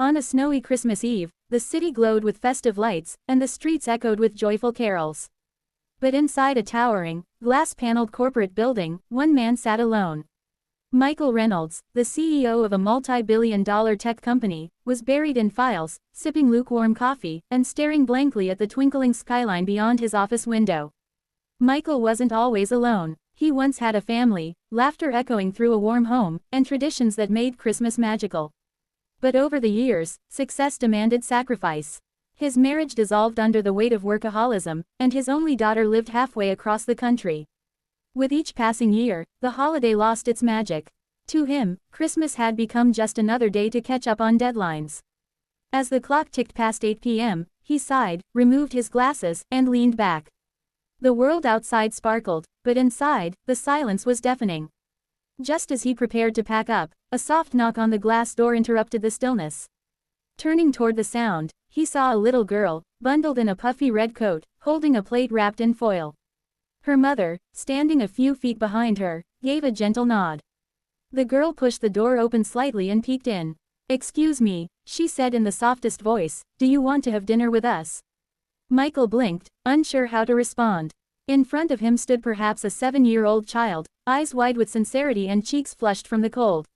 On a snowy Christmas Eve, the city glowed with festive lights, and the streets echoed with joyful carols. But inside a towering, glass-paneled corporate building, one man sat alone. Michael Reynolds, the CEO of a multi-billion-dollar tech company, was buried in files, sipping lukewarm coffee, and staring blankly at the twinkling skyline beyond his office window. Michael wasn't always alone. He once had a family, laughter echoing through a warm home, and traditions that made Christmas magical. But over the years, success demanded sacrifice. His marriage dissolved under the weight of workaholism, and his only daughter lived halfway across the country. With each passing year, the holiday lost its magic. To him, Christmas had become just another day to catch up on deadlines. As the clock ticked past 8 p.m., he sighed, removed his glasses, and leaned back. The world outside sparkled, but inside, the silence was deafening. Just as he prepared to pack up, a soft knock on the glass door interrupted the stillness. Turning toward the sound, he saw a little girl, bundled in a puffy red coat, holding a plate wrapped in foil. Her mother, standing a few feet behind her, gave a gentle nod. The girl pushed the door open slightly and peeked in. "Excuse me," she said in the softest voice, "do you want to have dinner with us?" Michael blinked, unsure how to respond. In front of him stood perhaps a 7-year-old child, eyes wide with sincerity and cheeks flushed from the cold.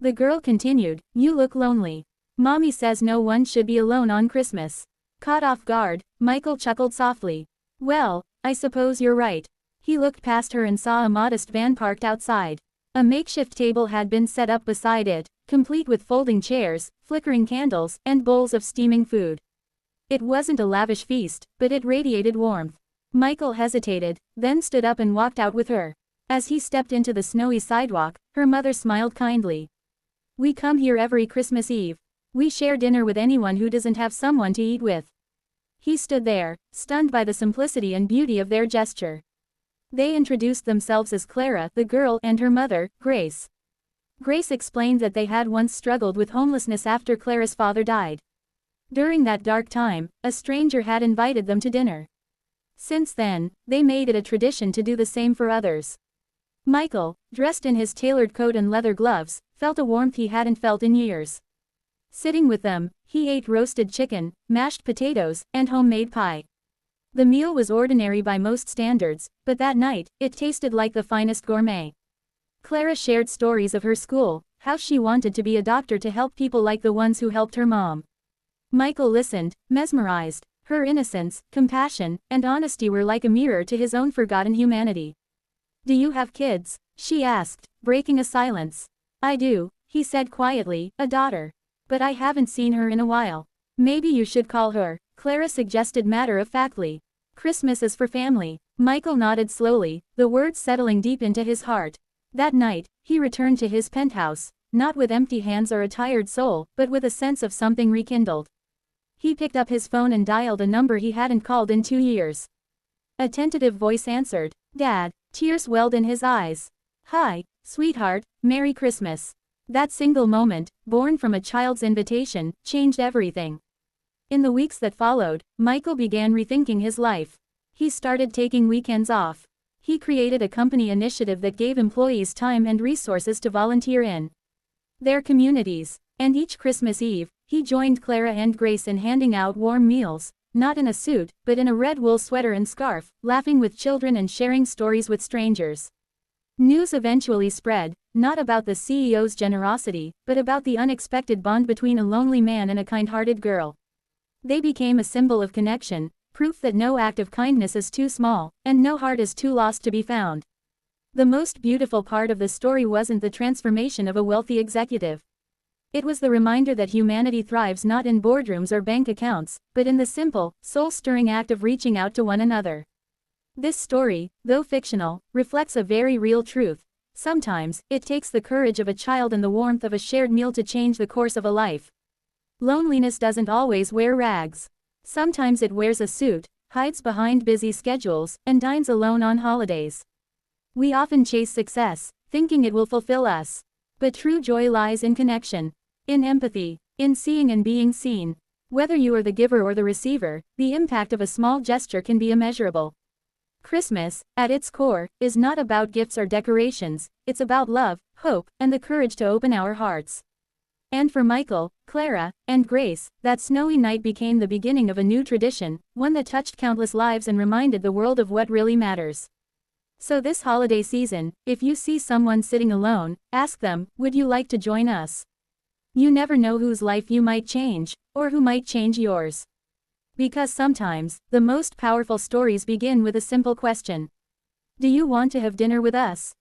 The girl continued, "You look lonely. Mommy says no one should be alone on Christmas." Caught off guard, Michael chuckled softly. "Well, I suppose you're right." He looked past her and saw a modest van parked outside. A makeshift table had been set up beside it, complete with folding chairs, flickering candles, and bowls of steaming food. It wasn't a lavish feast, but it radiated warmth. Michael hesitated, then stood up and walked out with her. As he stepped into the snowy sidewalk, her mother smiled kindly. "We come here every Christmas Eve. We share dinner with anyone who doesn't have someone to eat with." He stood there, stunned by the simplicity and beauty of their gesture. They introduced themselves as Clara, the girl, and her mother, Grace. Grace explained that they had once struggled with homelessness after Clara's father died. During that dark time, a stranger had invited them to dinner. Since then, they made it a tradition to do the same for others. Michael, dressed in his tailored coat and leather gloves, felt a warmth he hadn't felt in years. Sitting with them, he ate roasted chicken, mashed potatoes, and homemade pie. The meal was ordinary by most standards, but that night, it tasted like the finest gourmet. Clara shared stories of her school, how she wanted to be a doctor to help people like the ones who helped her mom. Michael listened, mesmerized. Her innocence, compassion, and honesty were like a mirror to his own forgotten humanity. "Do you have kids?" she asked, breaking a silence. "I do," he said quietly, "a daughter. But I haven't seen her in a while." "Maybe you should call her," Clara suggested matter-of-factly. "Christmas is for family." Michael nodded slowly, the words settling deep into his heart. That night, he returned to his penthouse, not with empty hands or a tired soul, but with a sense of something rekindled. He picked up his phone and dialed a number he hadn't called in 2 years. A tentative voice answered. "Dad." Tears welled in his eyes. "Hi, sweetheart, Merry Christmas." That single moment, born from a child's invitation, changed everything. In the weeks that followed, Michael began rethinking his life. He started taking weekends off. He created a company initiative that gave employees time and resources to volunteer in their communities. And each Christmas Eve, he joined Clara and Grace in handing out warm meals, not in a suit, but in a red wool sweater and scarf, laughing with children and sharing stories with strangers. News eventually spread, not about the CEO's generosity, but about the unexpected bond between a lonely man and a kind-hearted girl. They became a symbol of connection, proof that no act of kindness is too small, and no heart is too lost to be found. The most beautiful part of the story wasn't the transformation of a wealthy executive. It was the reminder that humanity thrives not in boardrooms or bank accounts, but in the simple, soul-stirring act of reaching out to one another. This story, though fictional, reflects a very real truth. Sometimes, it takes the courage of a child and the warmth of a shared meal to change the course of a life. Loneliness doesn't always wear rags. Sometimes it wears a suit, hides behind busy schedules, and dines alone on holidays. We often chase success, thinking it will fulfill us. But true joy lies in connection, in empathy, in seeing and being seen. Whether you are the giver or the receiver, the impact of a small gesture can be immeasurable. Christmas, at its core, is not about gifts or decorations, it's about love, hope, and the courage to open our hearts. And for Michael, Clara, and Grace, that snowy night became the beginning of a new tradition, one that touched countless lives and reminded the world of what really matters. So this holiday season, if you see someone sitting alone, ask them, would you like to join us? You never know whose life you might change, or who might change yours. Because sometimes, the most powerful stories begin with a simple question. Do you want to have dinner with us?